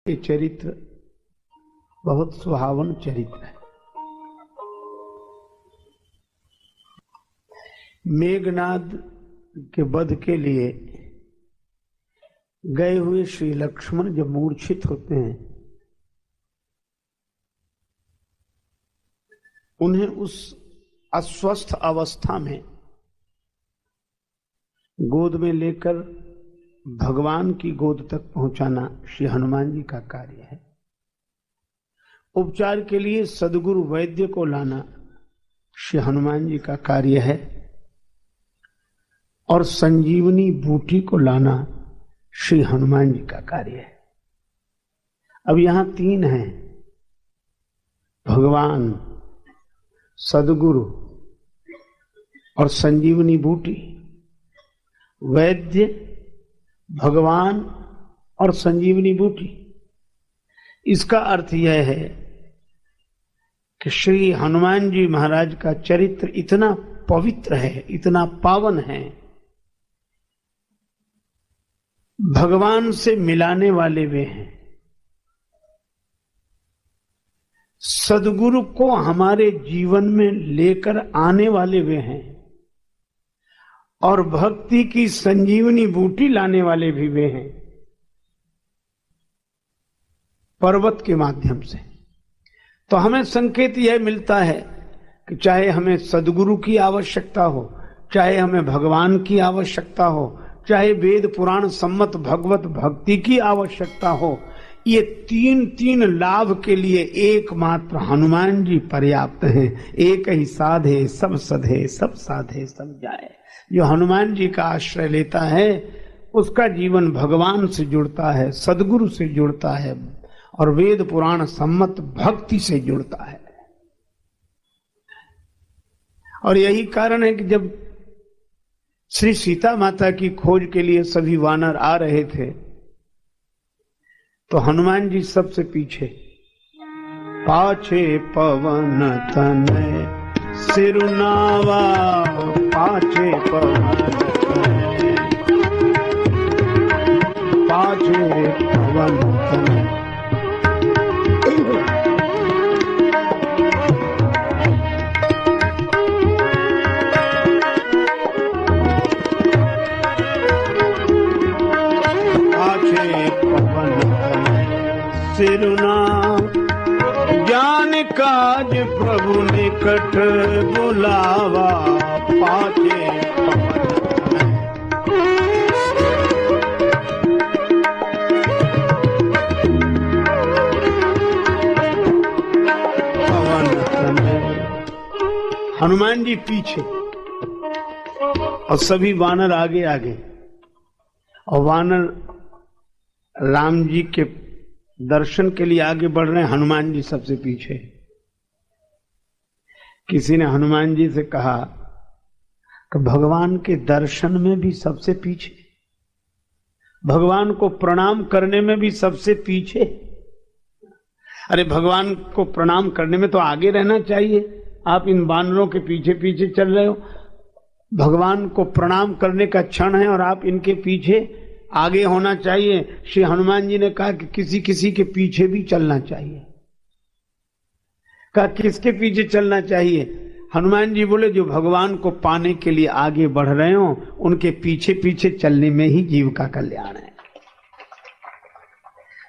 ये चरित्र बहुत सुहावन चरित्र है। मेघनाद के वध के लिए गए हुए श्री लक्ष्मण जब मूर्छित होते हैं, उन्हें उस अस्वस्थ अवस्था में गोद में लेकर भगवान की गोद तक पहुंचाना श्री हनुमान जी का कार्य है। उपचार के लिए सद्गुरु वैद्य को लाना श्री हनुमान जी का कार्य है और संजीवनी बूटी को लाना श्री हनुमान जी का कार्य है। अब यहां तीन हैं, भगवान, सद्गुरु और संजीवनी बूटी। वैद्य, भगवान और संजीवनी बूटी। इसका अर्थ यह है कि श्री हनुमान जी महाराज का चरित्र इतना पवित्र है, इतना पावन है, भगवान से मिलाने वाले वे हैं। सद्गुरु को हमारे जीवन में लेकर आने वाले वे हैं और भक्ति की संजीवनी बूटी लाने वाले भी वे हैं, पर्वत के माध्यम से। तो हमें संकेत यह मिलता है कि चाहे हमें सद्गुरु की आवश्यकता हो, चाहे हमें भगवान की आवश्यकता हो, चाहे वेद पुराण सम्मत भगवत भक्ति की आवश्यकता हो, ये तीन लाभ के लिए एकमात्र हनुमान जी पर्याप्त हैं। एक ही साधे सब सधे, सब साधे सब जाए। जो हनुमान जी का आश्रय लेता है उसका जीवन भगवान से जुड़ता है, सद्गुरु से जुड़ता है और वेद पुराण सम्मत भक्ति से जुड़ता है। और यही कारण है कि जब श्री सीता माता की खोज के लिए सभी वानर आ रहे थे तो हनुमान जी सबसे पीछे। पाछे पवन तनय सिरुनावा, पाछे पवन तनय, पाछे पवन तनय। सिरुना ज्ञान काज प्रभु निकट बुलावा, पाछे पवन तनय। हनुमान जी पीछे और सभी वानर आगे आगे, और वानर राम जी के दर्शन के लिए आगे बढ़ रहे हैं, हनुमान जी सबसे पीछे। किसी ने हनुमान जी से कहा कि भगवान के दर्शन में भी सबसे पीछे, भगवान को प्रणाम करने में भी सबसे पीछे। अरे भगवान को प्रणाम करने में तो आगे रहना चाहिए, आप इन वानरों के पीछे पीछे चल रहे हो। भगवान को प्रणाम करने का क्षण है और आप इनके पीछे आगे होना चाहिए। श्री हनुमान जी ने कहा कि किसी किसी के पीछे भी चलना चाहिए। कहा किसके पीछे चलना चाहिए? हनुमान जी बोले जो भगवान को पाने के लिए आगे बढ़ रहे हो उनके पीछे पीछे चलने में ही जीव का कल्याण है।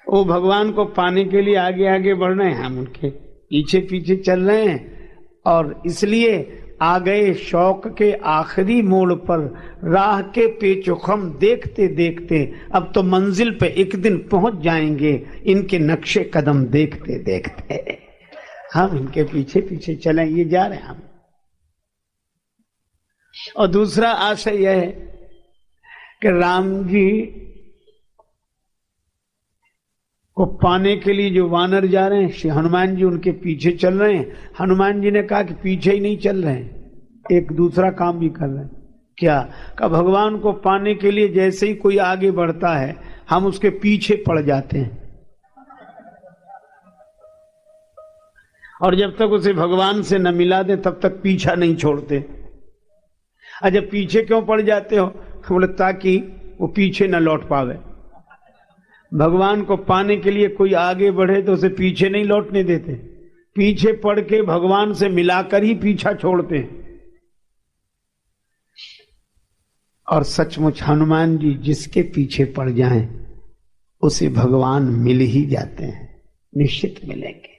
वो भगवान को पाने के लिए आगे आगे बढ़ रहे हैं, हम उनके पीछे पीछे चल रहे हैं। और इसलिए आ गए शौक के आखिरी मोड़ पर, राह के पेचोखम देखते देखते अब तो मंजिल पे एक दिन पहुंच जाएंगे, इनके नक्शे कदम देखते देखते। हम इनके पीछे पीछे चलें, ये जा रहे हैं हम। और दूसरा आशय यह है कि राम जी को पाने के लिए जो वानर जा रहे हैं, श्री हनुमान जी उनके पीछे चल रहे हैं। हनुमान जी ने कहा कि पीछे ही नहीं चल रहे हैं, एक दूसरा काम भी कर रहे हैं। क्या? का भगवान को पाने के लिए जैसे ही कोई आगे बढ़ता है हम उसके पीछे पड़ जाते हैं, और जब तक उसे भगवान से न मिला दे तब तक पीछा नहीं छोड़ते। जब पीछे क्यों पड़ जाते हो? बोले ताकि वो पीछे न लौट पावे। भगवान को पाने के लिए कोई आगे बढ़े तो उसे पीछे नहीं लौटने देते, पीछे पड़ के भगवान से मिलाकर ही पीछा छोड़ते हैं। और सचमुच हनुमान जी जिसके पीछे पड़ जाएं उसे भगवान मिल ही जाते हैं, निश्चित मिलेंगे।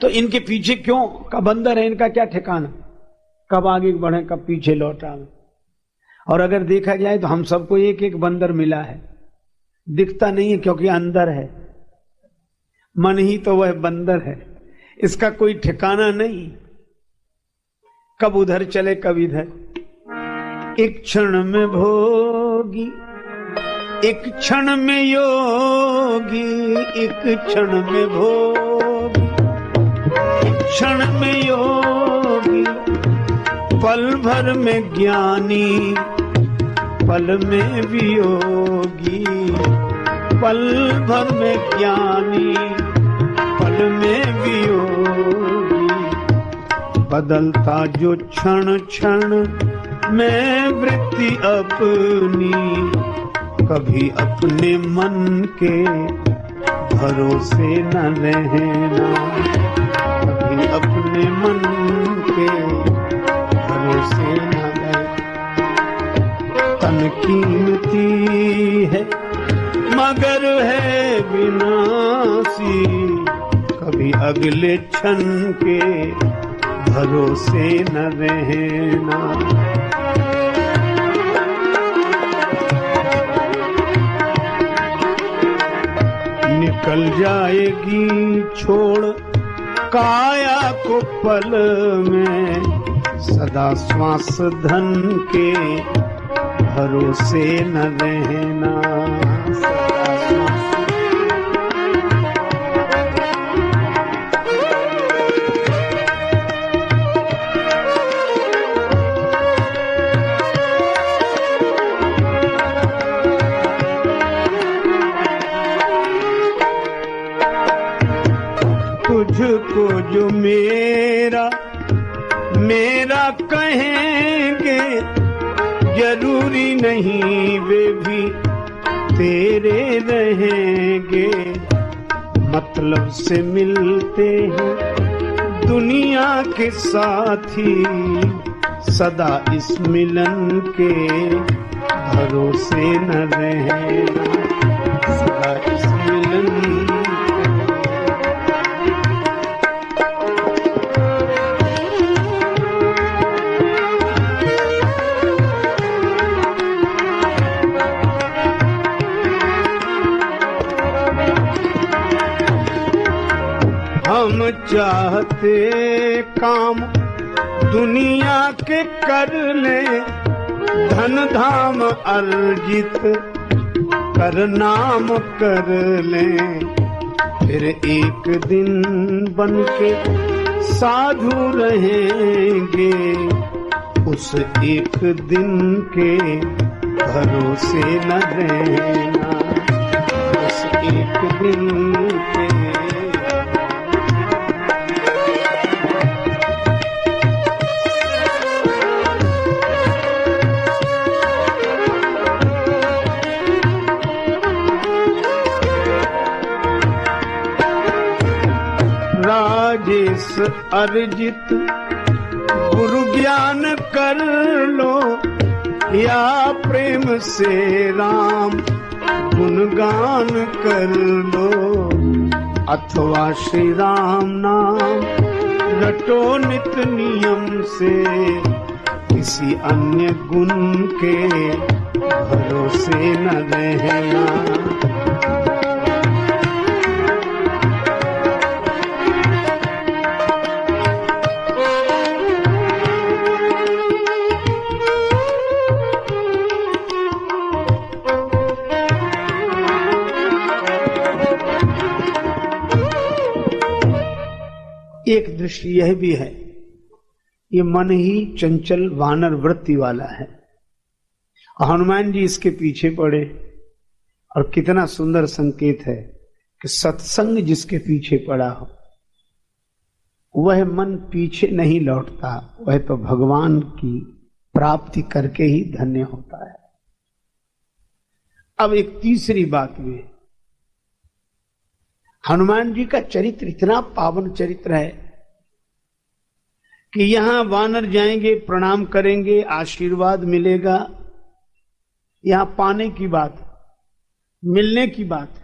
तो इनके पीछे क्यों का बंदर है, इनका क्या ठिकाना, कब आगे बढ़े कब पीछे लौट आए। और अगर देखा जाए तो हम सबको एक एक बंदर मिला है, दिखता नहीं है क्योंकि अंदर है, मन ही तो वह बंदर है, इसका कोई ठिकाना नहीं, कब उधर चले कब इधर। एक क्षण में भोगी एक क्षण में योगी, एक क्षण में भोगी एक क्षण में योगी, पल भर में ज्ञानी पल में वियोगी, पल भर में ज्ञानी पल में वियोगी। बदलता जो क्षण क्षण में वृत्ति अपनी, कभी अपने मन के भरोसे न रहना, कभी अपने मन के भरोसे न रहना। तन कीमती है मगर है विनाशी, कभी अगले क्षण के भरोसे न रहना। निकल जाएगी छोड़ काया को पल में, सदा श्वास धन के भरोसे न रहना। तुझको जो मेरा मेरा कहेंगे, जरूरी नहीं वे भी तेरे रहेंगे। मतलब से मिलते हैं दुनिया के साथी, सदा इस मिलन के भरोसे न रहना, सदा इस मिलन। हम चाहते काम दुनिया के कर ले, धन धाम अर्जित कर नाम कर ले, फिर एक दिन बन के साधु रहेंगे, उस एक दिन के भरोसे न रहना, उस एक दिन के। राजेश अर्जित गुरु ज्ञान कर लो, या प्रेम से राम गुणगान कर लो, अथवा श्री राम नाम रटो नित नियम से, किसी अन्य गुण के भरोसे न रहना। एक दृष्टि यह भी है, ये मन ही चंचल वानर वृत्ति वाला है, हनुमान जी इसके पीछे पड़े। और कितना सुंदर संकेत है कि सत्संग जिसके पीछे पड़ा हो वह मन पीछे नहीं लौटता, वह तो भगवान की प्राप्ति करके ही धन्य होता है। अब एक तीसरी बात भी, हनुमान जी का चरित्र इतना पावन चरित्र है कि यहां वानर जाएंगे, प्रणाम करेंगे, आशीर्वाद मिलेगा। यहां पाने की बात, मिलने की बात,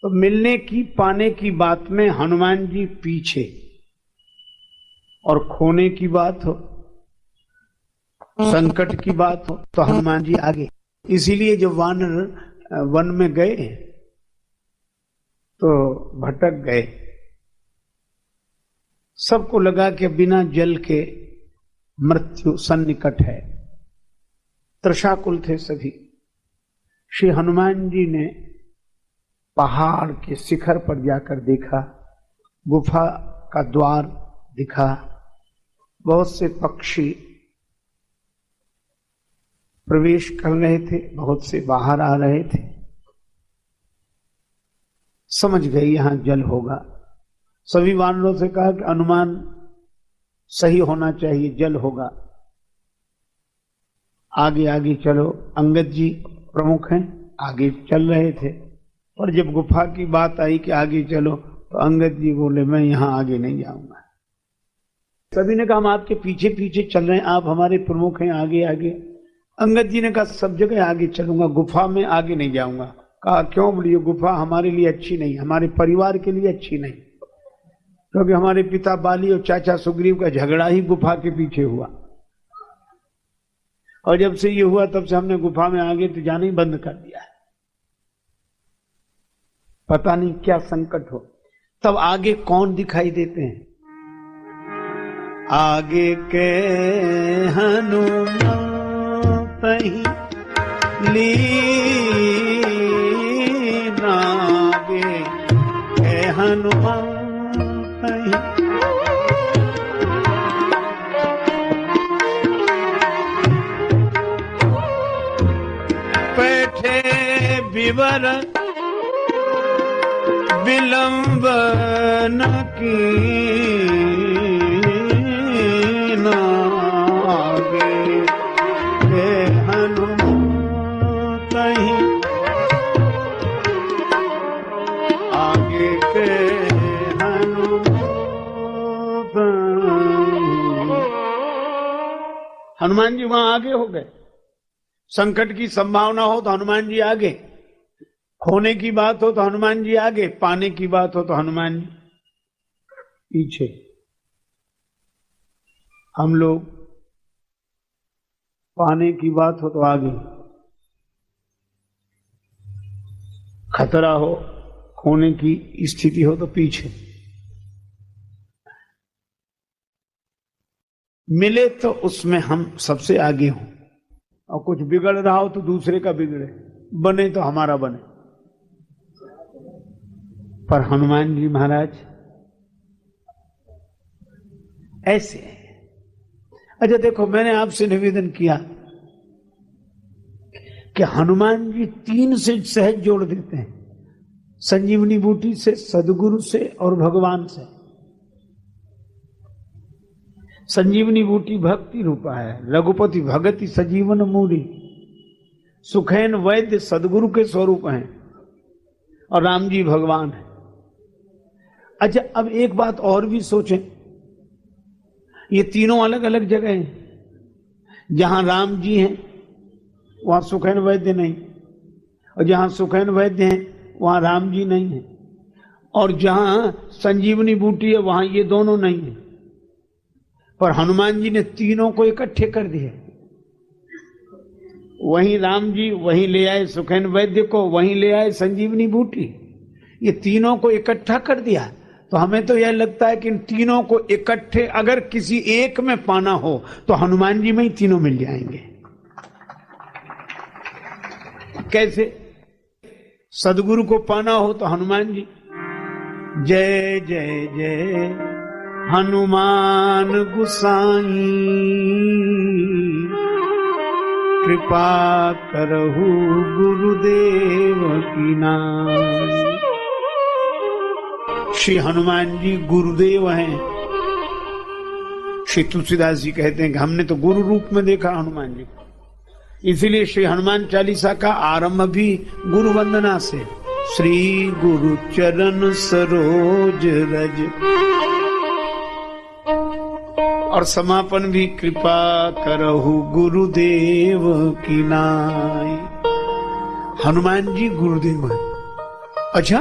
तो मिलने की पाने की बात में हनुमान जी पीछे, और खोने की बात हो, संकट की बात हो, तो हनुमान जी आगे। इसीलिए जब वानर वन में गए तो भटक गए। सबको लगा कि बिना जल के मृत्यु सन्निकट है, त्रषाकुल थे सभी। श्री हनुमान जी ने पहाड़ के शिखर पर जाकर देखा, गुफा का द्वार दिखा, बहुत से पक्षी प्रवेश कर रहे थे, बहुत से बाहर आ रहे थे। समझ गए यहां जल होगा। सभी वानरों से कहा कि अनुमान सही होना चाहिए, जल होगा, आगे आगे चलो। अंगद जी प्रमुख हैं, आगे चल रहे थे, और जब गुफा की बात आई कि आगे चलो, तो अंगद जी बोले मैं यहां आगे नहीं जाऊंगा। सभी ने कहा हम आपके पीछे पीछे चल रहे हैं, आप हमारे प्रमुख हैं, आगे आगे। अंगद जी ने कहा सब जगह आगे चलूंगा, गुफा में आगे नहीं जाऊंगा। कहा क्यों? बोलिए गुफा हमारे लिए अच्छी नहीं, हमारे परिवार के लिए अच्छी नहीं, क्योंकि हमारे पिता बाली और चाचा सुग्रीव का झगड़ा ही गुफा के पीछे हुआ, और जब से ये हुआ तब से हमने गुफा में आगे तो जाना ही बंद कर दिया है। पता नहीं क्या संकट हो। तब आगे कौन दिखाई देते हैं? आगे के हनुमान लीना, आगे के हनुमान बैठे विवर विलंब न कीना, आगे के हनुमान कहीं, आगे के हनुमान जी वहां आगे हो गए। संकट की संभावना हो तो हनुमान जी आगे, खोने की बात हो तो हनुमान जी आगे, पाने की बात हो तो हनुमान जी पीछे। हम लोग पाने की बात हो तो आगे, खतरा हो, खोने की स्थिति हो तो पीछे। मिले तो उसमें हम सबसे आगे हों, और कुछ बिगड़ रहा हो तो दूसरे का बिगड़े, बने तो हमारा बने। पर हनुमान जी महाराज ऐसे। अच्छा देखो, मैंने आपसे निवेदन किया कि हनुमान जी 3 से सहज जोड़ देते हैं, संजीवनी बूटी से, सदगुरु से और भगवान से। संजीवनी बूटी भक्ति रूपा है, रघुपति भगति सजीवन मूरी, सुखैन वैद्य सदगुरु के स्वरूप हैं, और राम जी भगवान है। अच्छा अब एक बात और भी सोचें, ये तीनों अलग अलग जगह हैं। जहां राम जी हैं वहां सुखैन वैद्य नहीं, और जहां सुखैन वैद्य हैं वहां राम जी नहीं है, और जहां संजीवनी बूटी है वहां ये दोनों नहीं है। पर हनुमान जी ने तीनों को इकट्ठे कर दिए। वहीं राम जी वहीं ले आए सुखैन वैद्य को, वहीं ले आए संजीवनी बूटी, ये तीनों को इकट्ठा कर दिया। तो हमें तो यह लगता है कि इन तीनों को इकट्ठे अगर किसी एक में पाना हो तो हनुमान जी में ही तीनों मिल जाएंगे। कैसे? सदगुरु को पाना हो तो हनुमान जी, जय जय जय हनुमान गुसाई, कृपा करहु गुरुदेव की नाई। श्री हनुमान जी गुरुदेव हैं, श्री तुलसीदास जी कहते हैं कि हमने तो गुरु रूप में देखा हनुमान जी को, इसीलिए श्री हनुमान चालीसा का आरंभ भी गुरु वंदना से, श्री गुरु चरण सरोज रज, और समापन भी कृपा करहु गुरुदेव की नाई। हनुमान जी गुरुदेव हैं। अच्छा,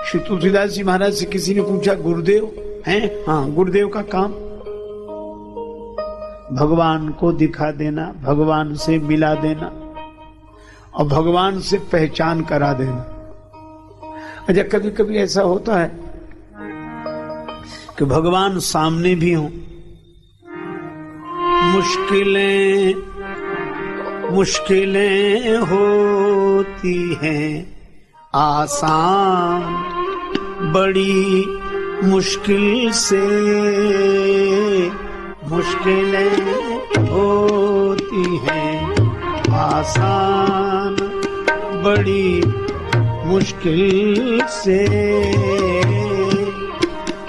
श्री तुलसीदास जी महाराज से किसी ने पूछा गुरुदेव हैं? हाँ, गुरुदेव का काम भगवान को दिखा देना, भगवान से मिला देना और भगवान से पहचान करा देना। अच्छा, कभी कभी ऐसा होता है कि भगवान सामने भी हों, मुश्किलें होती हैं आसान, बड़ी मुश्किल से मुश्किलें होती हैं आसान, बड़ी मुश्किल से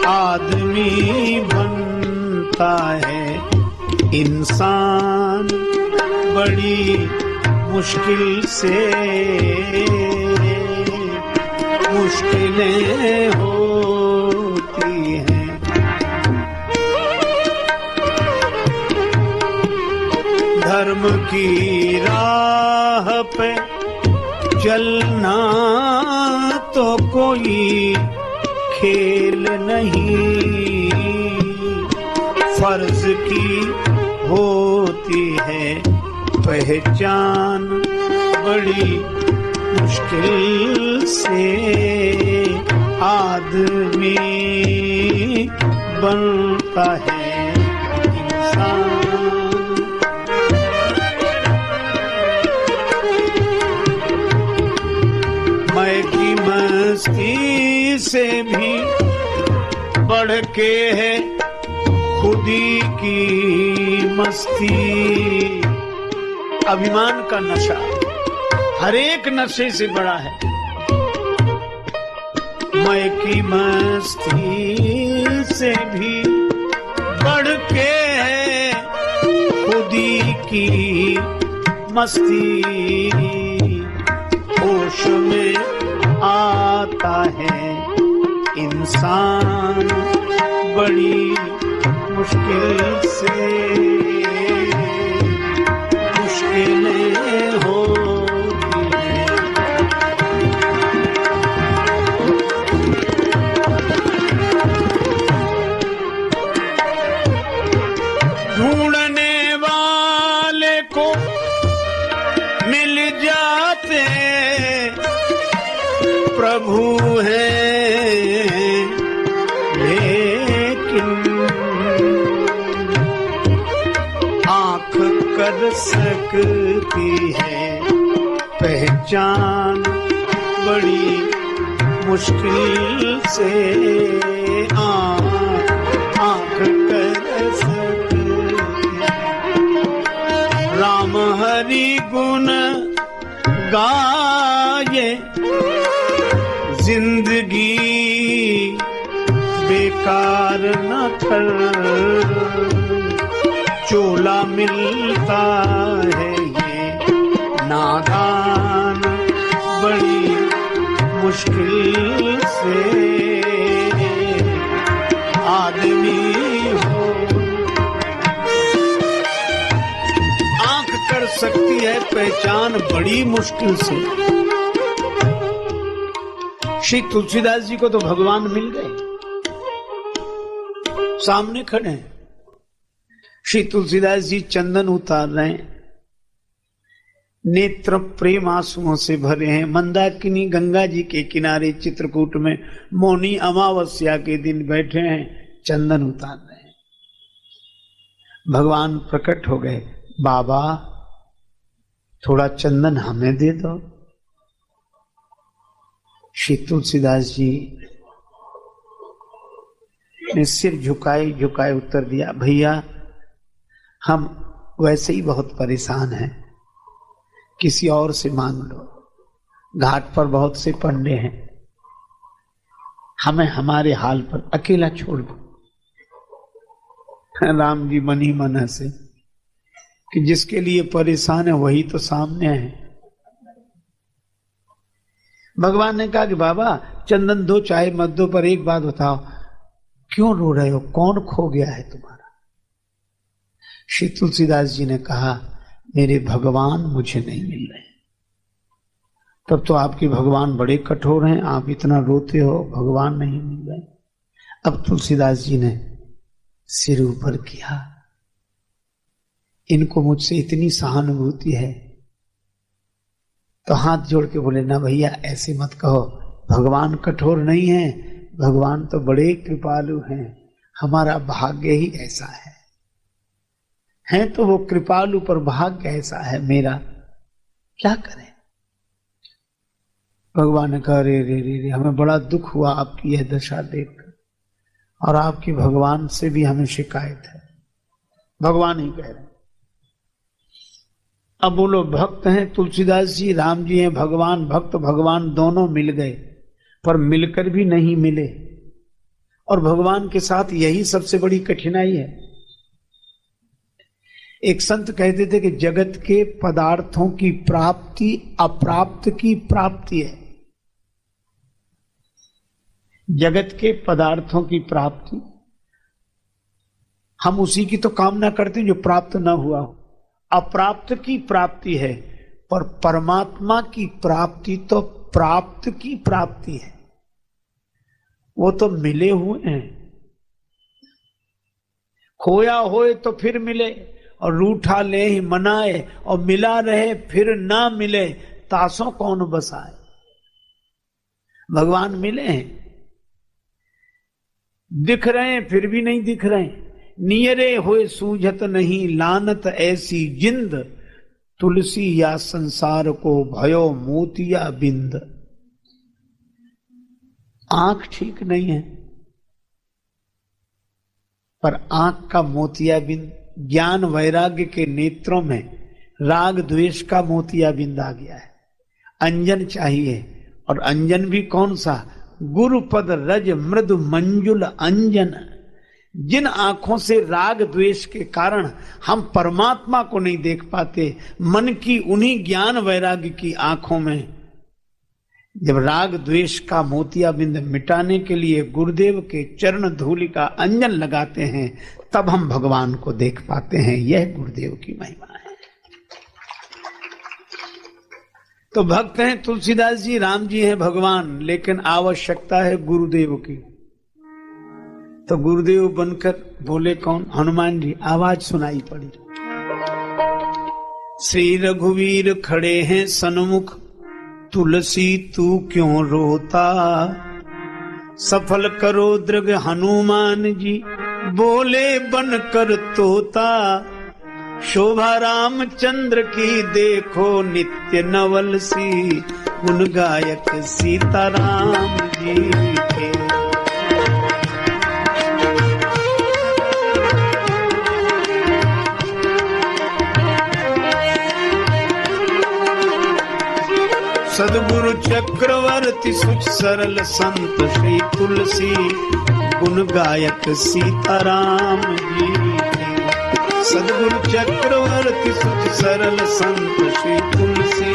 आदमी बनता है इंसान, बड़ी मुश्किल से मुश्किलें होती हैं। धर्म की राह पे चलना तो कोई खेल नहीं, फर्ज की होती है पहचान, बड़ी मुश्किल से आदमी बनता है इंसान। मैं की मस्ती से भी बढ़ के है खुदी की मस्ती। अभिमान का नशा हर एक नशे से बड़ा है। मैं की मस्ती से भी बढ़ के है खुदी की मस्ती। होश में आता है इंसान, बड़ी मुश्किल से मुश्किलें होती हैं। ढूंढने वाले को मिल जाते प्रभु हैं, लेकिन आँख कर सकती है पहचान, बड़ी मुश्किल से आँख कर सकती है। राम हरि गुण गाये जिंदगी बेकार न कर, चोला मिलता है ये नादान, बड़ी मुश्किल से आदमी हो। आंख कर सकती है पहचान, बड़ी मुश्किल से। श्री तुलसीदास जी को तो भगवान मिल गए, सामने खड़े हैं। श्री तुलसीदास जी चंदन उतार रहे हैं, नेत्र प्रेम आंसुओं से भरे हैं। मंदाकिनी गंगा जी के किनारे चित्रकूट में मौनी अमावस्या के दिन बैठे हैं, चंदन उतार रहे हैं। भगवान प्रकट हो गए, बाबा थोड़ा चंदन हमें दे दो। श्री तुलसीदास जी ने सिर झुकाए झुकाए उत्तर दिया, भैया हम वैसे ही बहुत परेशान हैं, किसी और से मांग लो। घाट पर बहुत से पंडे हैं, हमें हमारे हाल पर अकेला छोड़ दो। राम जी मन ही मन हंसे कि जिसके लिए परेशान है वही तो सामने है। भगवान ने कहा कि बाबा चंदन दो, चाय मत दो, पर एक बात बताओ, क्यों रो रहे हो? कौन खो गया है तुम्हारा? श्री तुलसीदास जी ने कहा, मेरे भगवान मुझे नहीं मिल रहे। तब तो आपके भगवान बड़े कठोर हैं, आप इतना रोते हो, भगवान नहीं मिल रहे। अब तुलसीदास जी ने सिर ऊपर किया, इनको मुझसे इतनी सहानुभूति है, तो हाथ जोड़ के बोले, ना भैया ऐसे मत कहो, भगवान कठोर नहीं है, भगवान तो बड़े कृपालु हैं, हमारा भाग्य ही ऐसा है तो वो कृपालु, पर भाग्य ऐसा है मेरा, क्या करें? भगवान ने कहा, रे रे रे रे, हमें बड़ा दुख हुआ आपकी यह दशा देखकर, और आपके भगवान से भी हमें शिकायत है। भगवान ही कह रहे हैं। अब बोलो, भक्त हैं तुलसीदास जी, राम जी हैं भगवान, भक्त भगवान दोनों मिल गए, पर मिलकर भी नहीं मिले, और भगवान के साथ यही सबसे बड़ी कठिनाई है। एक संत कहते थे कि जगत के पदार्थों की प्राप्ति अप्राप्त की प्राप्ति है। जगत के पदार्थों की प्राप्ति, हम उसी की तो कामना करते हैं जो प्राप्त ना हुआ हो, अप्राप्त की प्राप्ति है, पर परमात्मा की प्राप्ति तो प्राप्त की प्राप्ति है, वो तो मिले हुए हैं। खोया होए तो फिर मिले, और रूठा ले ही मनाए, और मिला रहे फिर ना मिले, तासों कौन बसाए। भगवान मिले हैं, दिख रहे हैं फिर भी नहीं दिख रहे, नियरे हुए सूझत नहीं, लानत ऐसी जिंद, तुलसी या संसार को भयो मोतिया बिंद। आंख ठीक नहीं है, पर आंख का मोतिया बिंद, ज्ञान वैराग्य के नेत्रों में राग द्वेष का मोतिया बिंद आ गया है। अंजन चाहिए, और अंजन भी कौन सा? गुरुपद रज मृदु मंजुल अंजन। जिन आंखों से राग द्वेष के कारण हम परमात्मा को नहीं देख पाते, मन की उन्हीं ज्ञान वैराग्य की आंखों में जब राग द्वेष का मोतिया बिंद मिटाने के लिए गुरुदेव के चरण धूलि का अंजन लगाते हैं, तब हम भगवान को देख पाते हैं। यह गुरुदेव की महिमा है। तो भक्त हैं तुलसीदास जी, राम जी हैं भगवान, लेकिन आवश्यकता है गुरुदेव की। तो गुरुदेव बनकर बोले कौन? हनुमान जी। आवाज सुनाई पड़ी, श्री रघुवीर खड़े हैं सन्मुख, तुलसी तू क्यों रोता, सफल करो दृग हनुमान जी, बोले बनकर तोता, शोभा रामचंद्र की देखो नित्य नवल सी, गुण गायक सीताराम जी के। सदगुरु चक्रवर्ती सुच सरल संत श्री तुलसी, गुण गायक सीताराम जी के। सदगुरु चक्रवर्ती सुच सरल संत श्री तुलसी,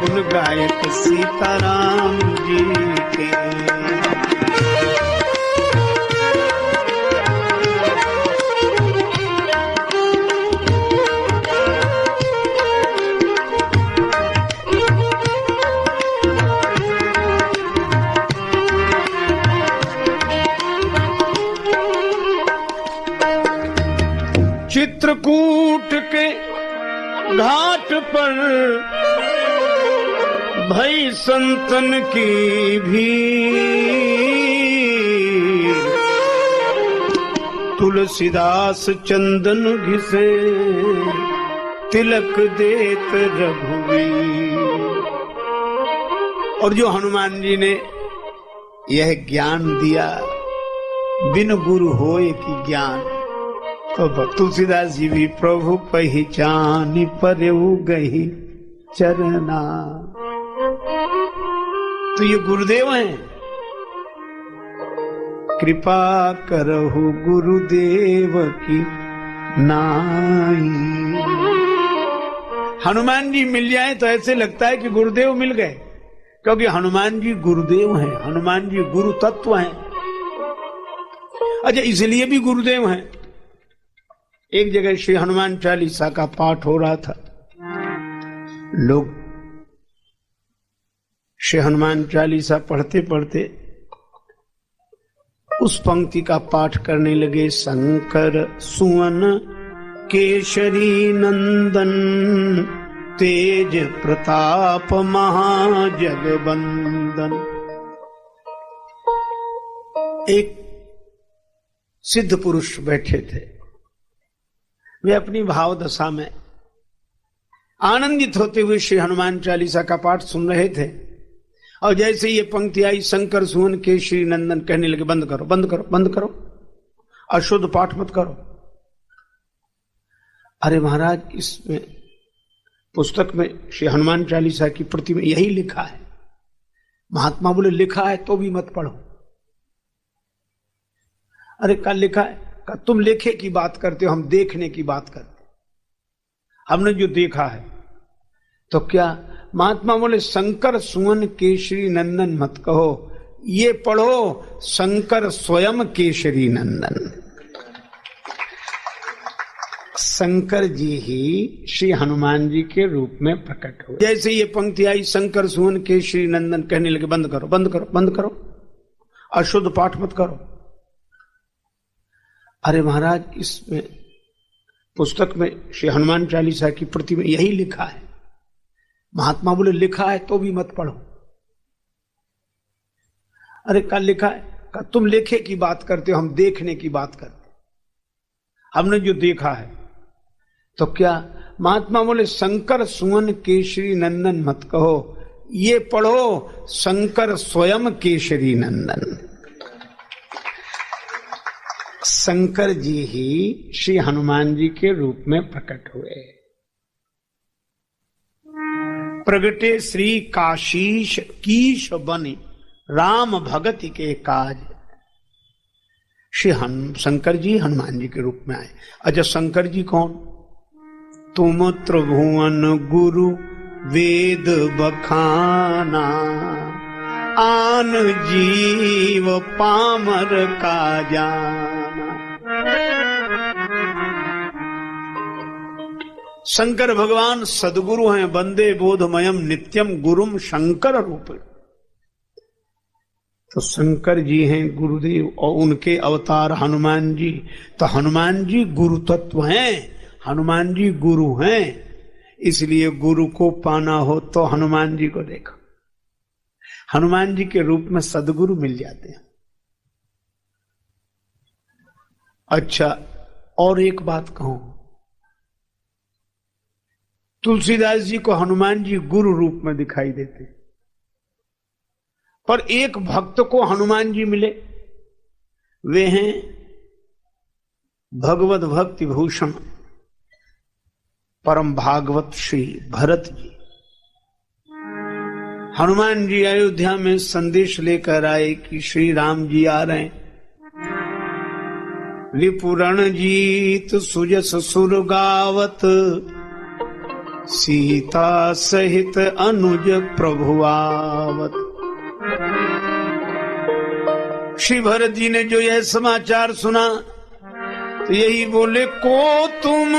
गुण गायक सीताराम जी के। चित्रकूट के घाट पर भई संतन की भीड़, तुलसीदास चंदन घिसे तिलक देत रघुवीर। और जो हनुमान जी ने यह ज्ञान दिया, बिन गुरु होए कि ज्ञान, तो तुलसीदास जी भी प्रभु पहचान परऊ गही चरना। तो ये गुरुदेव हैं। कृपा करहु गुरुदेव की नाई। हनुमान जी मिल जाए तो ऐसे लगता है कि गुरुदेव मिल गए, क्योंकि हनुमान जी गुरुदेव हैं, हनुमान जी गुरु तत्व हैं। अच्छा, इसलिए भी गुरुदेव हैं। एक जगह श्री हनुमान चालीसा का पाठ हो रहा था, लोग श्री हनुमान चालीसा पढ़ते पढ़ते उस पंक्ति का पाठ करने लगे, शंकर सुवन केशरी नंदन तेज प्रताप महाजगबंदन। एक सिद्ध पुरुष बैठे थे, वे अपनी भाव दशा में आनंदित होते हुए श्री हनुमान चालीसा का पाठ सुन रहे थे, और जैसे ये पंक्ति आई, शंकर सुवन केशरी नंदन, कहने लगे बंद करो बंद करो बंद करो, अशुद्ध पाठ मत करो। अरे महाराज, इसमें पुस्तक में श्री हनुमान चालीसा की प्रति में यही लिखा है। महात्मा बोले लिखा है तो भी मत पढ़ो। अरे कल लिखा है, कल तुम लेखे की बात करते हो, हम देखने की बात करते, हमने जो देखा है। तो क्या महात्मा बोले शंकर सुवन केशरी नंदन मत कहो, ये पढ़ो शंकर स्वयं केशरी नंदन। शंकर जी ही श्री हनुमान जी के रूप में प्रकट हुए। जैसे ये पंक्ति आई, शंकर सुवन केशरी नंदन, कहने लगे बंद करो बंद करो बंद करो, अशुद्ध पाठ मत करो। अरे महाराज, इसमें पुस्तक में श्री हनुमान चालीसा की प्रति में यही लिखा है। महात्मा बोले लिखा है तो भी मत पढ़ो। अरे कल लिखा है, कल तुम लेखे की बात करते हो, हम देखने की बात करते, हमने जो देखा है। तो क्या महात्मा बोले शंकर सुवन केशरी नंदन मत कहो, ये पढ़ो शंकर स्वयं केशरी नंदन। शंकर जी ही श्री हनुमान जी के रूप में प्रकट हुए। प्रगटे श्री काशीश कीश बने राम भगति के काज। श्री शंकर जी हनुमान जी के रूप में आए। अच्छा, शंकर जी कौन? तुम त्रिभुवन गुरु वेद बखाना, आन जीव पामर का जाना। शंकर भगवान सदगुरु हैं, वंदे बोधमयम नित्यम गुरुम शंकर रूप। तो शंकर जी हैं गुरुदेव, और उनके अवतार हनुमान जी। तो हनुमान जी गुरु तत्व हैं, हनुमान जी गुरु हैं। इसलिए गुरु को पाना हो तो हनुमान जी को देखो, हनुमान जी के रूप में सदगुरु मिल जाते हैं। अच्छा, और एक बात कहूं, तुलसीदास जी को हनुमान जी गुरु रूप में दिखाई देते, पर एक भक्त को हनुमान जी मिले, वे हैं भगवत भक्ति भूषण परम भागवत श्री भरत जी। हनुमान जी अयोध्या में संदेश लेकर आए कि श्री राम जी आ रहे हैं। विपुरण जीत सुजस सुर गावत, सीता सहित अनुज प्रभुआवत। श्री भरत जी ने जो यह समाचार सुना तो यही बोले, को तुम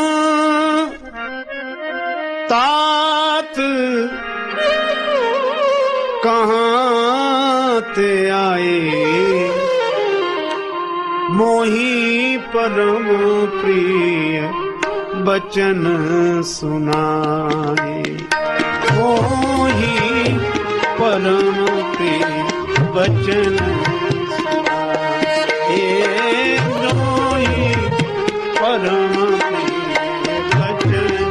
तात कहाँ ते आए, मोही परम प्रिय बचन सुनाए। मोही परम प्रिय बचन सुनाए, मोही परम प्रिय बचन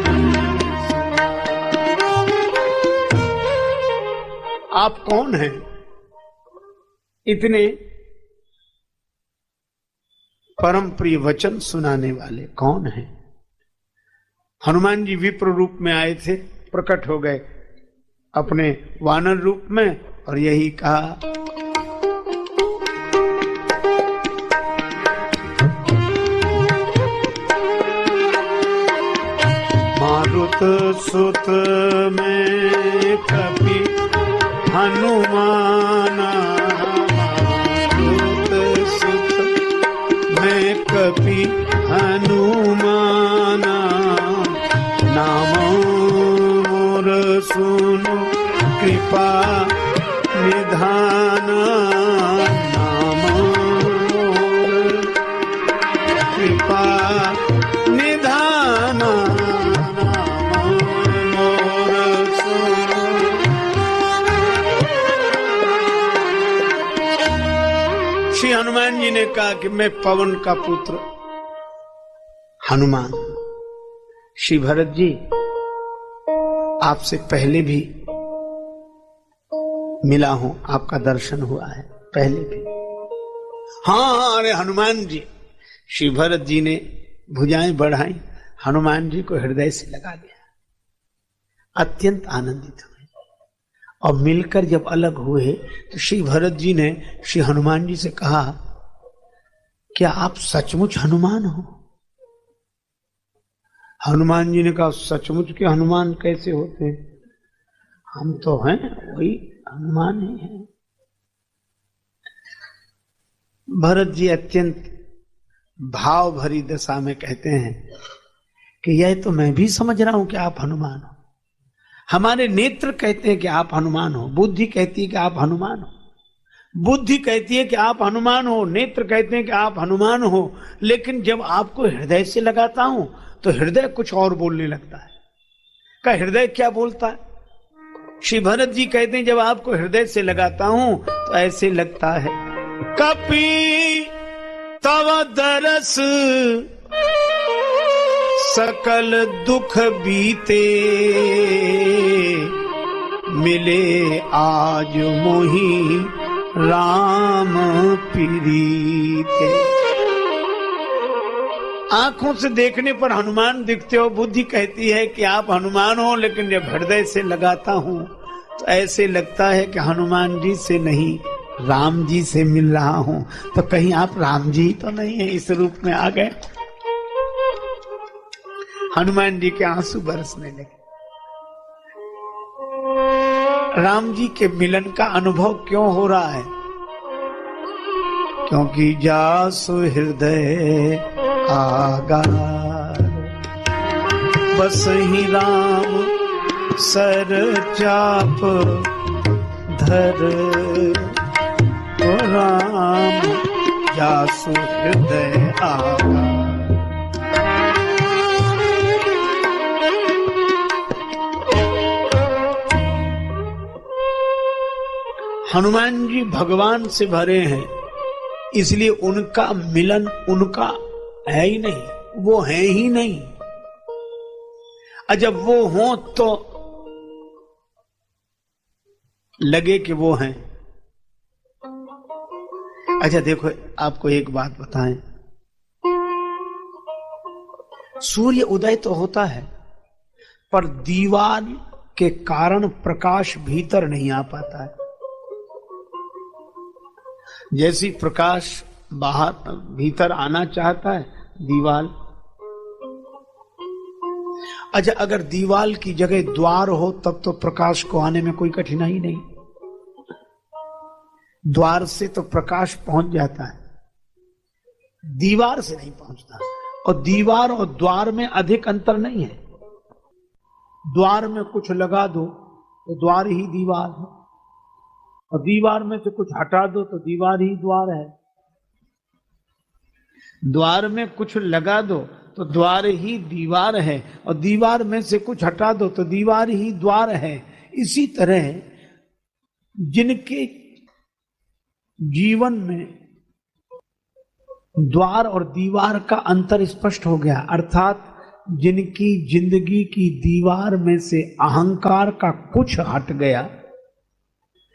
सुनाए। आप कौन हैं? इतने परम प्रिय वचन सुनाने वाले कौन हैं? हनुमान जी विप्र रूप में आए थे, प्रकट हो गए अपने वानर रूप में, और यही कहा, सुत में कपि हनुमाना, सुत में कपि हनुमाना, नाम मोर सुनु कृपा निधाना, नाम मोर कृपा निधाना, नाम मोर सुनु। श्री हनुमान जी ने कहा कि मैं पवन का पुत्र हनुमान, श्री भरत जी आपसे पहले भी मिला हूं, आपका दर्शन हुआ है पहले भी। हाँ, अरे हनुमान जी, श्री भरत जी ने भुजाएं बढ़ाई, हनुमान जी को हृदय से लगा दिया, अत्यंत आनंदित हुए। और मिलकर जब अलग हुए तो श्री भरत जी ने श्री हनुमान जी से कहा, क्या आप सचमुच हनुमान हो? हनुमान जी ने कहा, सचमुच के हनुमान कैसे होते हैं, हम तो हैं वही हनुमान ही हैं। भरत जी अत्यंत भाव भरी दशा में कहते हैं कि यह तो मैं भी समझ रहा हूं कि आप हनुमान हो, हमारे नेत्र कहते हैं कि आप हनुमान हो, बुद्धि कहती है कि आप हनुमान हो, बुद्धि कहती है कि आप हनुमान हो, नेत्र कहते हैं कि आप हनुमान हो, लेकिन जब आपको हृदय से लगाता हूं तो हृदय कुछ और बोलने लगता है। का हृदय क्या बोलता है? श्री भरत जी कहते हैं, जब आपको हृदय से लगाता हूं तो ऐसे लगता है, कपि तव दरस सकल दुख बीते, मिले आज मोहि राम प्रीते। आंखों से देखने पर हनुमान दिखते हो, बुद्धि कहती है कि आप हनुमान हो, लेकिन जब हृदय से लगाता हूं तो ऐसे लगता है कि हनुमान जी से नहीं राम जी से मिल रहा हूं। तो कहीं आप राम जी तो नहीं है, इस रूप में आ गए। हनुमान जी के आंसू बरसने लगे। राम जी के मिलन का अनुभव क्यों हो रहा है? क्योंकि जासु हृदय आगार, बसहि राम सर चाप धर, तो राम जासु हृदय आगार। हनुमान जी भगवान से भरे हैं, इसलिए उनका मिलन उनका है ही नहीं, वो है ही नहीं। जब वो हो तो लगे कि वो हैं। अच्छा देखो, आपको एक बात बताएं, सूर्य उदय तो होता है पर दीवार के कारण प्रकाश भीतर नहीं आ पाता है। जैसी प्रकाश बाहर भीतर आना चाहता है दीवाल। अच्छा, अगर दीवाल की जगह द्वार हो तब तो प्रकाश को आने में कोई कठिनाई नहीं, द्वार से तो प्रकाश पहुंच जाता है, दीवार से नहीं पहुंचता। और दीवार और द्वार में अधिक अंतर नहीं है। द्वार में कुछ लगा दो तो द्वार ही दीवार है, और दीवार में से कुछ हटा दो तो दीवार ही द्वार है। द्वार में कुछ लगा दो तो द्वार ही दीवार है, और दीवार में से कुछ हटा दो तो दीवार ही द्वार है। इसी तरह जिनके जीवन में द्वार और दीवार का अंतर स्पष्ट हो गया, अर्थात जिनकी जिंदगी की दीवार में से अहंकार का कुछ हट गया,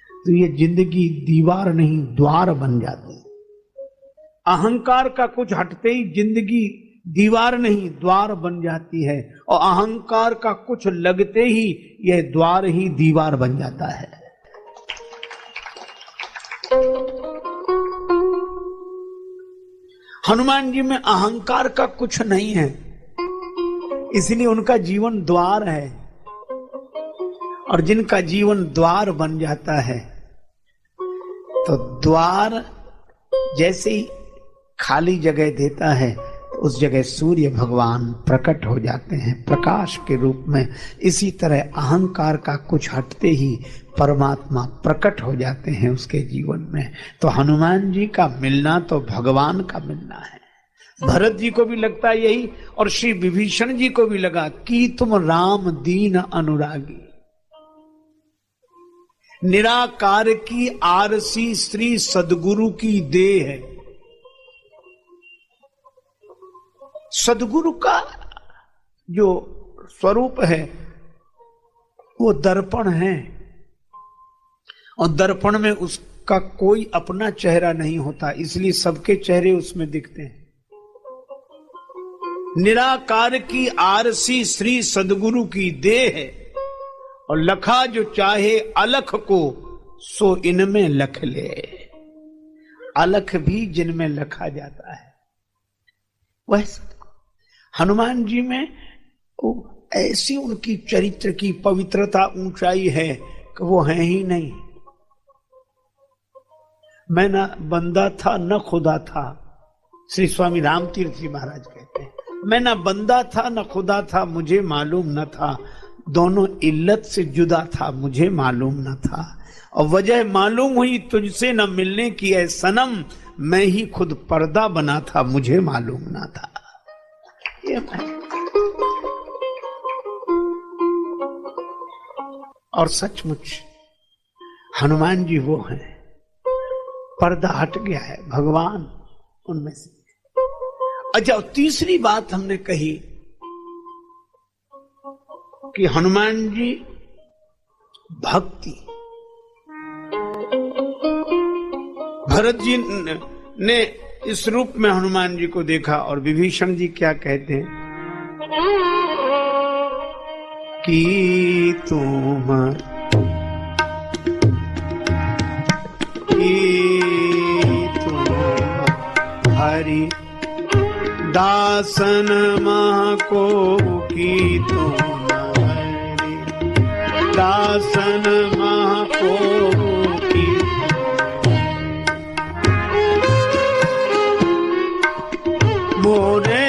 तो ये जिंदगी दीवार नहीं द्वार बन जाती। अहंकार का कुछ हटते ही जिंदगी दीवार नहीं द्वार बन जाती है, और अहंकार का कुछ लगते ही यह द्वार ही दीवार बन जाता है। हनुमान जी में अहंकार का कुछ नहीं है, इसलिए उनका जीवन द्वार है, और जिनका जीवन द्वार बन जाता है तो द्वार जैसे ही खाली जगह देता है तो उस जगह सूर्य भगवान प्रकट हो जाते हैं प्रकाश के रूप में। इसी तरह अहंकार का कुछ हटते ही परमात्मा प्रकट हो जाते हैं उसके जीवन में। तो हनुमान जी का मिलना तो भगवान का मिलना है। भरत जी को भी लगता यही, और श्री विभीषण जी को भी लगा कि तुम राम दीन अनुरागी, निराकार की आरसी श्री सदगुरु की देह है। सदगुरु का जो स्वरूप है वो दर्पण है, और दर्पण में उसका कोई अपना चेहरा नहीं होता, इसलिए सबके चेहरे उसमें दिखते हैं। निराकार की आरसी श्री सदगुरु की देह है, और लखा जो चाहे अलख को सो इनमें लख ले। अलख भी जिनमें लखा जाता है। वह हनुमान जी में ऐसी उनकी चरित्र की पवित्रता ऊंचाई है कि वो है ही नहीं। मैं ना बंदा था न खुदा था, श्री स्वामी रामतीर्थ जी महाराज कहते हैं। मैं ना बंदा था न खुदा था, मुझे मालूम न था, दोनों इल्लत से जुदा था, मुझे मालूम न था। और वजह मालूम हुई तुझसे न मिलने की है सनम, मैं ही खुद पर्दा बना था, मुझे मालूम न था। ये और सचमुच हनुमान जी वो हैं, पर्दा हट गया है, भगवान उनमें से। अच्छा, तीसरी बात हमने कही कि हनुमान जी भक्ति। भरत जी ने इस रूप में हनुमान जी को देखा, और विभीषण जी क्या कहते हैं कि तुम हरि दासन मह को की तुम हरि दासन मह को की मोरे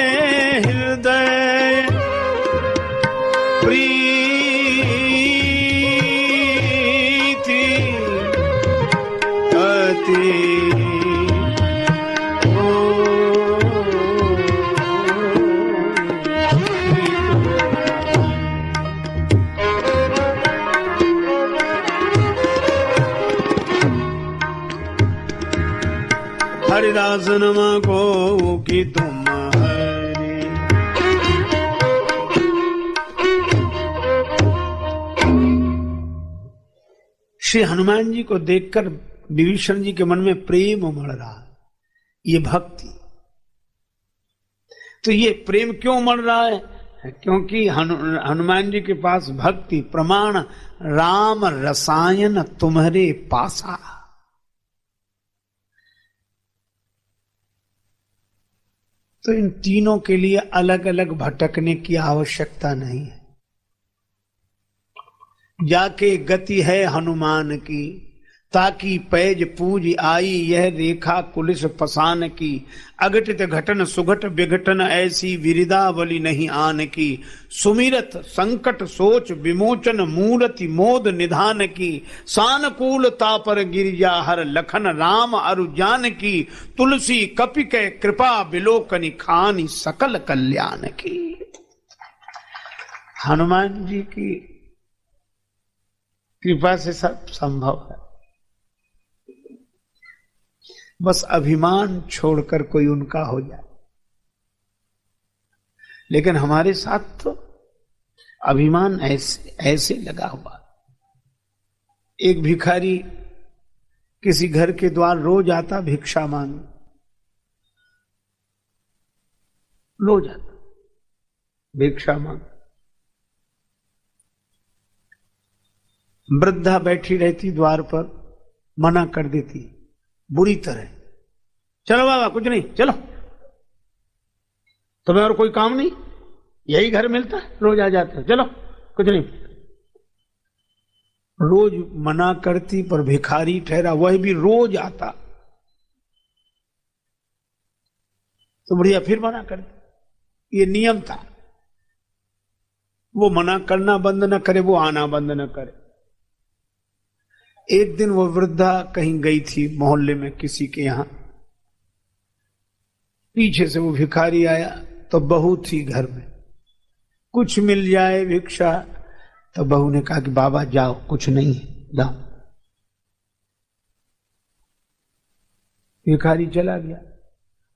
हृदय प्रीति अति हरिदासन को कि तुम हरि। श्री हनुमान जी को देखकर विभीषण जी के मन में प्रेम उमड़ रहा, ये भक्ति। तो ये प्रेम क्यों उमड़ रहा है? क्योंकि हनुमान जी के पास भक्ति प्रमाण राम रसायन तुम्हारे पासा। तो इन तीनों के लिए अलग अलग भटकने की आवश्यकता नहीं है। जाके गति है हनुमान की, ताकि पैज पूज आई यह रेखा कुलिस पसान की। अघटित घटन सुघट विघटन ऐसी विरिदावली नहीं आन की। सुमिरत संकट सोच विमोचन मूर्ति मोद निधान की। सानुकूलता पर गिरिजा हर लखन राम अरु जान की। तुलसी कपिक कृपा बिलोकनि खानी सकल कल्याण की। हनुमान जी की कृपा से सब संभव है। बस अभिमान छोड़कर कोई उनका हो जाए। लेकिन हमारे साथ तो अभिमान ऐसे लगा हुआ। एक भिखारी किसी घर के द्वार रोज आता भिक्षा मांग, रोज आता भिक्षा मांग। वृद्धा बैठी रहती द्वार पर, मना कर देती बुरी तरह, चलो बाबा कुछ नहीं, चलो तुम्हें और कोई काम नहीं, यही घर मिलता है, रोज आ जाते हैं, चलो कुछ नहीं। रोज मना करती पर भिखारी ठहरा, वह भी रोज आता तो बढ़िया फिर मना करती। ये नियम था, वो मना करना बंद न करे, वो आना बंद न करे। एक दिन वो वृद्धा कहीं गई थी मोहल्ले में किसी के यहां, पीछे से वो भिखारी आया तो बहू थी घर में, कुछ मिल जाए भिक्षा। तो बहू ने कहा कि बाबा जाओ, कुछ नहीं है, जाओ। भिखारी चला गया।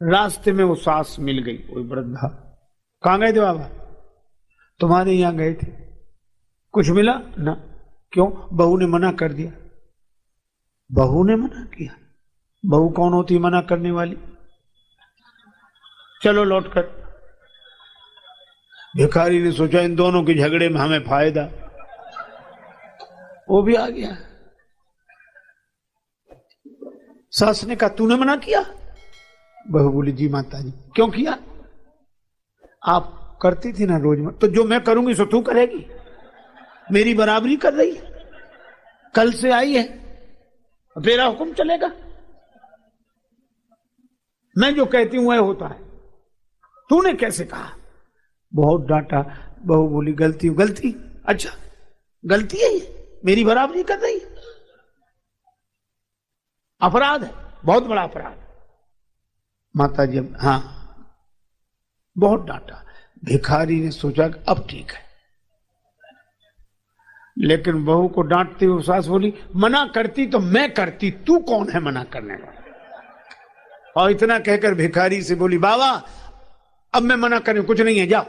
रास्ते में वो सास मिल गई, वो वृद्धा। कहां गए थे बाबा? तुम्हारे यहां गए थे, कुछ मिला ना? क्यों? बहू ने मना कर दिया। बहू ने मना किया? बहू कौन होती मना करने वाली? चलो लौट कर। भिखारी ने सोचा इन दोनों के झगड़े में हमें फायदा, वो भी आ गया। सास ने कहा तूने मना किया? बहू बोली जी माता जी। क्यों किया? आप करती थी ना रोज, तो जो मैं करूंगी सो तू करेगी? मेरी बराबरी कर रही है, कल से आई है, तेरा हुक्म चलेगा? मैं जो कहती हूं वह होता है, तूने कैसे कहा? बहुत डांटा। बहू बोली गलती गलती? अच्छा गलती है ये, मेरी बराबरी कर रही है, अपराध है, बहुत बड़ा अपराध। माता जी हाँ, बहुत डांटा। भिखारी ने सोचा कि अब ठीक है, लेकिन बहू को डांटती हुई सास बोली मना करती तो मैं करती, तू कौन है मना करने वाला? और इतना कहकर भिखारी से बोली बाबा अब मैं मना करूं, कुछ नहीं है, जाओ।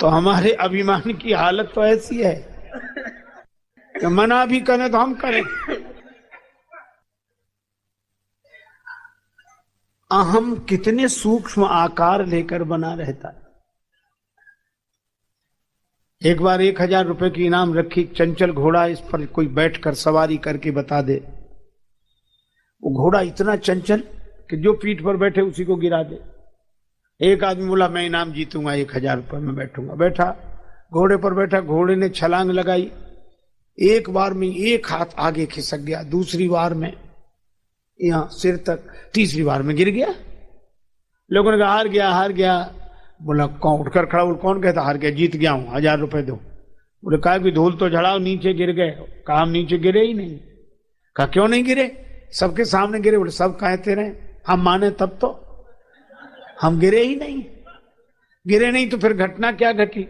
तो हमारे अभिमान की हालत तो ऐसी है कि मना भी करें तो हम करें। अहम कितने सूक्ष्म आकार लेकर बना रहता है। एक बार 1000 रुपए की इनाम रखी, चंचल घोड़ा, इस पर कोई बैठकर सवारी करके बता दे। वो घोड़ा इतना चंचल कि जो पीठ पर बैठे उसी को गिरा दे। एक आदमी बोला मैं इनाम जीतूंगा, 1000 रुपए में बैठूंगा। बैठा, घोड़े पर बैठा, घोड़े ने छलांग लगाई, एक बार में एक हाथ आगे खिसक गया, दूसरी बार में यहां सिर तक, तीसरी बार में गिर गया। लोगों ने कहा हार गया हार गया। बोला कौन? उठकर खड़ा, बोल कौन कहता हार गया? जीत गया हूं, 1000 रुपए दो। बोले कहा कि धूल तो झड़ाओ, नीचे गिर गए। कहा हम नीचे गिरे ही नहीं। कहा क्यों नहीं गिरे? सबके सामने गिरे। बोले सब कहते रहे, हम माने तब तो, हम गिरे ही नहीं। गिरे नहीं तो फिर घटना क्या घटी?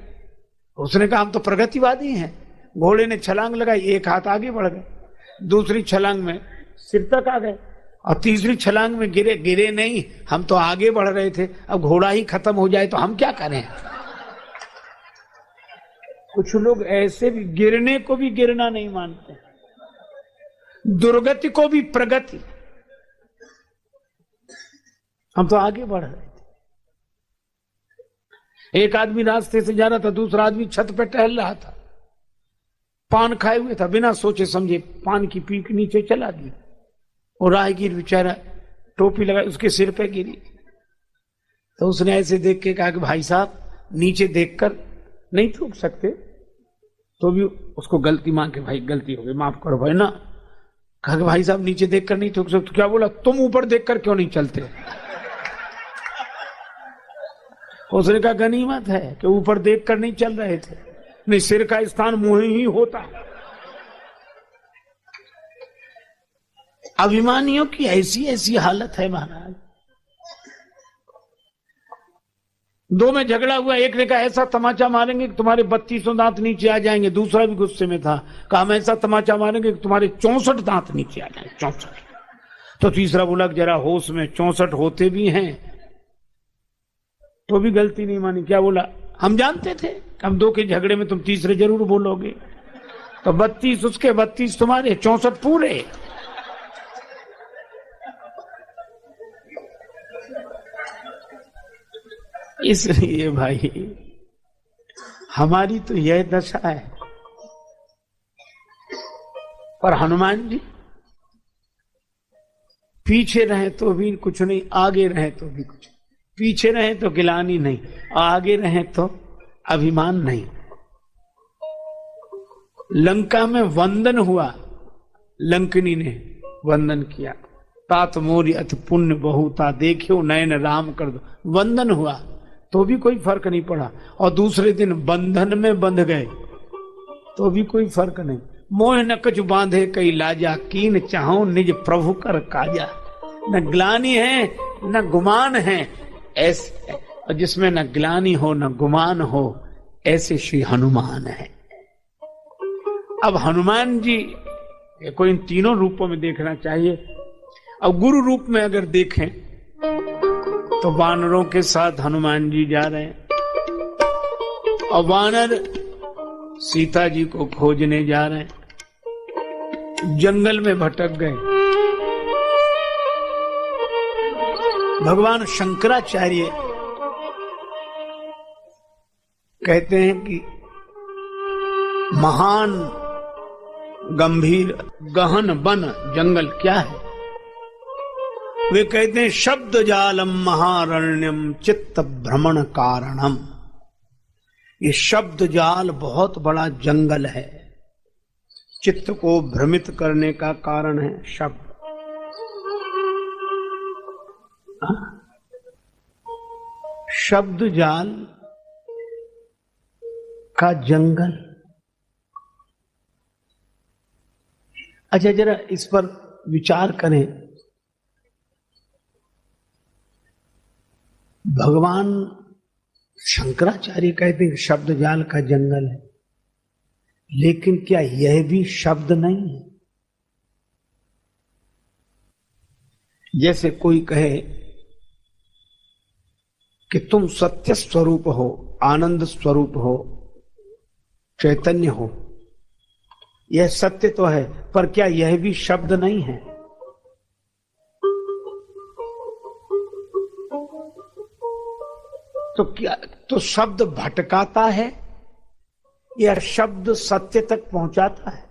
उसने कहा हम तो प्रगतिवादी हैं। घोड़े ने छलांग लगाई, एक हाथ आगे बढ़ गए, दूसरी छलांग में सिर तक आ गए, और तीसरी छलांग में गिरे। गिरे नहीं, हम तो आगे बढ़ रहे थे, अब घोड़ा ही खत्म हो जाए तो हम क्या करें? कुछ लोग ऐसे भी गिरने को भी गिरना नहीं मानते, दुर्गति को भी प्रगति। हम तो आगे बढ़ रहे थे। एक आदमी रास्ते से जा रहा था, दूसरा आदमी छत पे टहल रहा था, पान खाए हुए था, बिना सोचे समझे पान की पीक नीचे चला दी, और राहगीर बेचारा टोपी लगा उसके सिर पे गिरी। तो उसने ऐसे देख के कहा कि भाई साहब नीचे देखकर नहीं थूक सकते? तो भी उसको गलती मान के, भाई गलती हो गई, माफ करो भाई ना। कहा कि भाई साहब नीचे देखकर नहीं थूक सकते? क्या बोला? तुम ऊपर देखकर क्यों नहीं चलते? उसने कहा गनीमत है कि ऊपर देखकर नहीं चल रहे थे, नहीं सिर का स्थान मुंह ही होता। अभिमानियों की ऐसी ऐसी हालत है महाराज। दो में झगड़ा हुआ, एक ने कहा ऐसा तमाचा मारेंगे कि तुम्हारे 32 दांत नीचे आ जाएंगे। दूसरा भी गुस्से में था, कहा हम ऐसा तमाचा मारेंगे कि तुम्हारे 64 दांत नीचे आ जाएंगे, 64। तो तीसरा बोला जरा होश में, 64 होते भी हैं तो भी गलती नहीं मानी। क्या बोला? हम जानते थे हम दो के झगड़े में तुम तीसरे जरूर बोलोगे, तो 32 उसके, 32 तुम्हारे, 64 पूरे। इसलिए भाई हमारी तो यह दशा है। पर हनुमान जी पीछे रहे तो भी कुछ नहीं, आगे रहे तो भी कुछ नहीं। पीछे रहे तो गिलानी नहीं, आगे रहे तो अभिमान नहीं। लंका में वंदन हुआ, लंकनी ने वंदन किया, तात मोरी अति पुण्य बहुता, देखियो नयन राम कर दो, वंदन हुआ तो भी कोई फर्क नहीं पड़ा। और दूसरे दिन बंधन में बंध गए तो भी कोई फर्क नहीं। मोह न कछु बांधे कई लाजा, कीन चाहो निज प्रभु कर काजा। न ग्लानि है न गुमान है, ऐसे जिसमें न ग्लानि हो न गुमान हो, ऐसे श्री हनुमान है। अब हनुमान जी को इन तीनों रूपों में देखना चाहिए। अब गुरु रूप में अगर देखें तो वानरों के साथ हनुमान जी जा रहे हैं और वानर सीता जी को खोजने जा रहे हैं, जंगल में भटक गए। भगवान शंकराचार्य कहते हैं कि महान गंभीर गहन वन जंगल क्या है? वे कहते हैं शब्द जालम महारण्यम चित्त भ्रमण कारणम। ये शब्द जाल बहुत बड़ा जंगल है, चित्त को भ्रमित करने का कारण है शब्द। शब्द जाल का जंगल। अच्छा जरा इस पर विचार करें। भगवान शंकराचार्य कहते हैं शब्द जाल का जंगल है, लेकिन क्या यह भी शब्द नहीं है? जैसे कोई कहे कि तुम सत्य स्वरूप हो, आनंद स्वरूप हो, चैतन्य हो, यह सत्य तो है, पर क्या यह भी शब्द नहीं है? तो क्या तो शब्द भटकाता है या शब्द सत्य तक पहुंचाता है?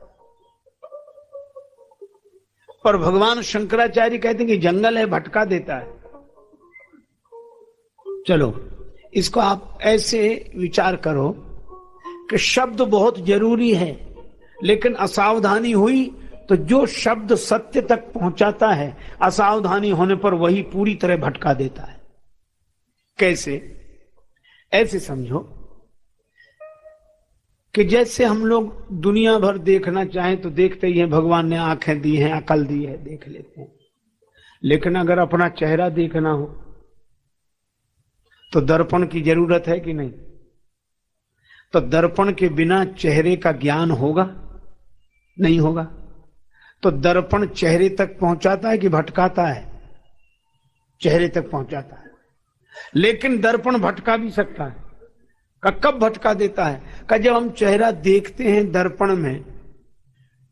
पर भगवान शंकराचार्य कहते हैं कि जंगल है, भटका देता है। चलो इसको आप ऐसे विचार करो कि शब्द बहुत जरूरी है, लेकिन असावधानी हुई तो जो शब्द सत्य तक पहुंचाता है, असावधानी होने पर वही पूरी तरह भटका देता है। कैसे? ऐसे समझो कि जैसे हम लोग दुनिया भर देखना चाहें तो देखते ही हैं, भगवान ने आंखें दी हैं, अकल दी है, देख लेते हैं। लेकिन अगर अपना चेहरा देखना हो तो दर्पण की जरूरत है कि नहीं? तो दर्पण के बिना चेहरे का ज्ञान होगा? नहीं होगा। तो दर्पण चेहरे तक पहुंचाता है कि भटकाता है? चेहरे तक पहुंचाता है, लेकिन दर्पण भटका भी सकता है। कब भटका देता है? कि जब हम चेहरा देखते हैं दर्पण में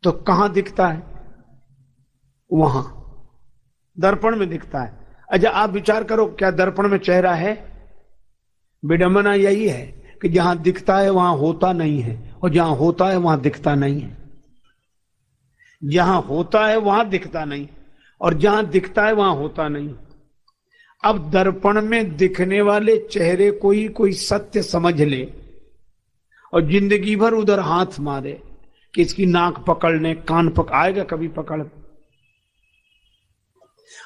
तो कहां दिखता है? वहां दर्पण में दिखता है। अच्छा आप विचार करो, क्या दर्पण में चेहरा है? विडंबना यही है कि जहां दिखता है वहां होता नहीं है, और जहां होता है वहां दिखता नहीं है। जहां होता है वहां दिखता नहीं, और जहां दिखता है वहां होता नहीं। अब दर्पण में दिखने वाले चेहरे को ही कोई सत्य समझ ले और जिंदगी भर उधर हाथ मारे कि इसकी नाक पकड़ने, कान आएगा कभी पकड़,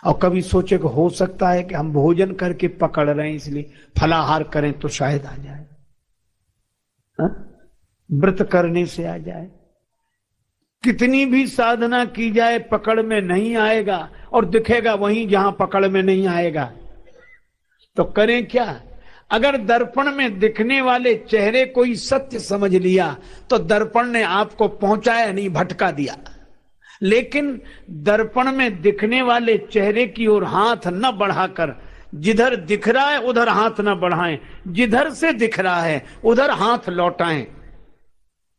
और कभी सोचे कि हो सकता है कि हम भोजन करके पकड़ रहे हैं इसलिए फलाहार करें तो शायद आ जाए, व्रत करने से आ जाए। कितनी भी साधना की जाए पकड़ में नहीं आएगा, और दिखेगा वहीं जहां पकड़ में नहीं आएगा। तो करें क्या? अगर दर्पण में दिखने वाले चेहरे को ही सत्य समझ लिया तो दर्पण ने आपको पहुंचाया नहीं, भटका दिया। लेकिन दर्पण में दिखने वाले चेहरे की ओर हाथ न बढ़ाकर, जिधर दिख रहा है उधर हाथ न बढ़ाएं, जिधर से दिख रहा है उधर हाथ लौटाएं।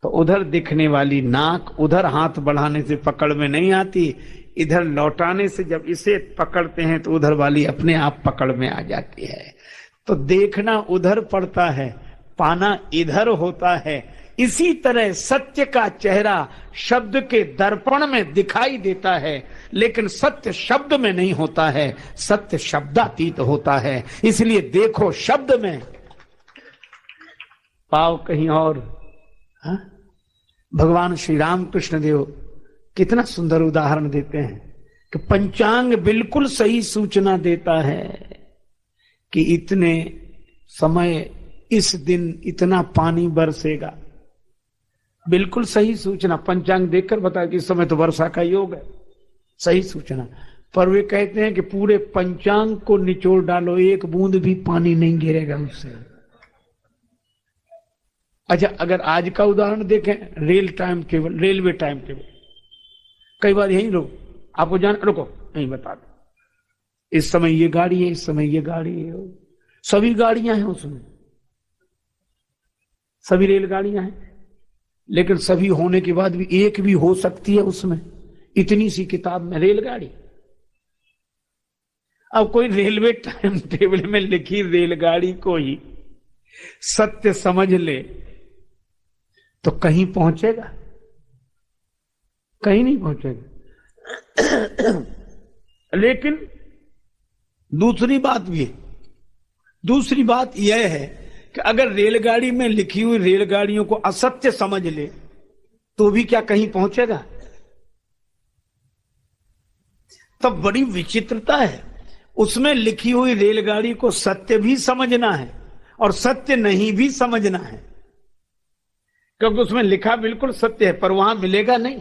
तो उधर दिखने वाली नाक उधर हाथ बढ़ाने से पकड़ में नहीं आती, इधर लौटाने से जब इसे पकड़ते हैं तो उधर वाली अपने आप पकड़ में आ जाती है। तो देखना उधर पड़ता है, पाना इधर होता है। इसी तरह सत्य का चेहरा शब्द के दर्पण में दिखाई देता है, लेकिन सत्य शब्द में नहीं होता है, सत्य शब्दातीत होता है। इसलिए देखो शब्द में, पाओ कहीं और। हा? भगवान श्री राम कृष्ण देव कितना सुंदर उदाहरण देते हैं कि पंचांग बिल्कुल सही सूचना देता है कि इतने समय इस दिन इतना पानी बरसेगा। बिल्कुल सही सूचना पंचांग देखकर बताया कि इस समय तो वर्षा का योग है, सही सूचना। पर वे कहते हैं कि पूरे पंचांग को निचोड़ डालो, एक बूंद भी पानी नहीं गिरेगा उससे। अच्छा, अगर आज का उदाहरण देखें, रेलवे टाइम टेबल, कई बार यही लोग आपको रुको नहीं बता दो, इस समय ये गाड़ी है, इस समय ये गाड़ी है, सभी गाड़ियां हैं उसमें, सभी रेलगाड़ियां हैं, लेकिन सभी होने के बाद भी एक भी हो सकती है उसमें, इतनी सी किताब में रेलगाड़ी। अब कोई रेलवे टाइम टेबल में लिखी रेलगाड़ी को ही सत्य समझ ले तो कहीं पहुंचेगा? कहीं नहीं पहुंचेगा। लेकिन दूसरी बात भी है, दूसरी बात यह है कि अगर रेलगाड़ी में लिखी हुई रेलगाड़ियों को असत्य समझ ले तो भी क्या कहीं पहुंचेगा? तब बड़ी विचित्रता है। उसमें लिखी हुई रेलगाड़ी को सत्य भी समझना है और सत्य नहीं भी समझना है, क्योंकि उसमें लिखा बिल्कुल सत्य है पर वहां मिलेगा नहीं।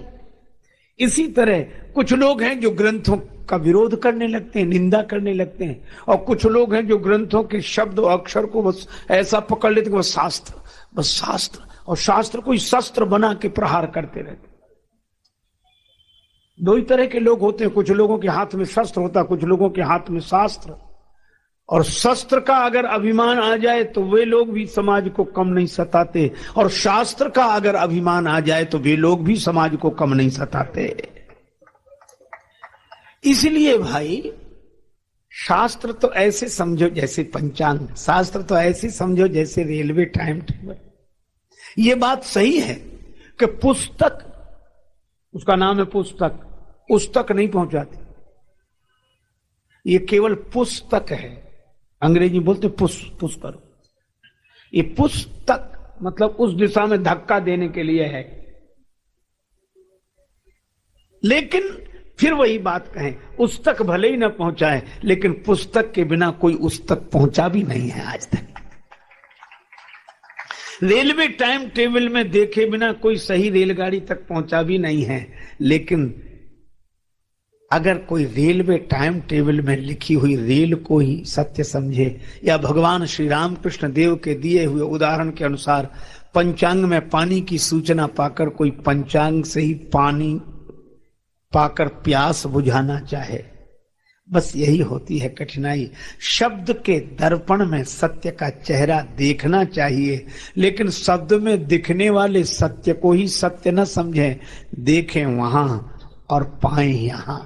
इसी तरह कुछ लोग हैं जो ग्रंथों का विरोध करने लगते हैं, निंदा करने लगते हैं, और कुछ लोग हैं जो ग्रंथों के शब्द और अक्षर को बस ऐसा पकड़ लेते हैं, बस शास्त्र, और शास्त्र को शस्त्र बना के प्रहार करते रहते। दो ही तरह के लोग होते हैं, कुछ लोगों के हाथ में शस्त्र होता है, कुछ लोगों के हाथ में शास्त्र। और शस्त्र का अगर अभिमान आ जाए तो वे लोग भी समाज को कम नहीं सताते, और शास्त्र का अगर अभिमान आ जाए तो वे लोग भी समाज को कम नहीं सताते। इसलिए भाई, शास्त्र तो ऐसे समझो जैसे पंचांग, शास्त्र तो ऐसे समझो जैसे रेलवे टाइम टेबल। ये बात सही है कि पुस्तक, उसका नाम है पुस्तक, पुस्तक नहीं पहुंचाती, ये केवल पुस्तक है। अंग्रेजी बोलते पुश करो, ये पुस्तक मतलब उस दिशा में धक्का देने के लिए है। लेकिन फिर वही बात कहें, उस तक भले ही न पहुंचाए, लेकिन पुस्तक के बिना कोई उस तक पहुंचा भी नहीं है आज तक। रेलवे टाइम टेबल में देखे बिना कोई सही रेलगाड़ी तक पहुंचा भी नहीं है। लेकिन अगर कोई रेलवे टाइम टेबल में लिखी हुई रेल को ही सत्य समझे, या भगवान श्री राम कृष्ण देव के दिए हुए उदाहरण के अनुसार पंचांग में पानी की सूचना पाकर कोई पंचांग से ही पानी पाकर प्यास बुझाना चाहे, बस यही होती है कठिनाई। शब्द के दर्पण में सत्य का चेहरा देखना चाहिए, लेकिन शब्द में दिखने वाले सत्य को ही सत्य न समझें, देखें वहां और पाएं यहां।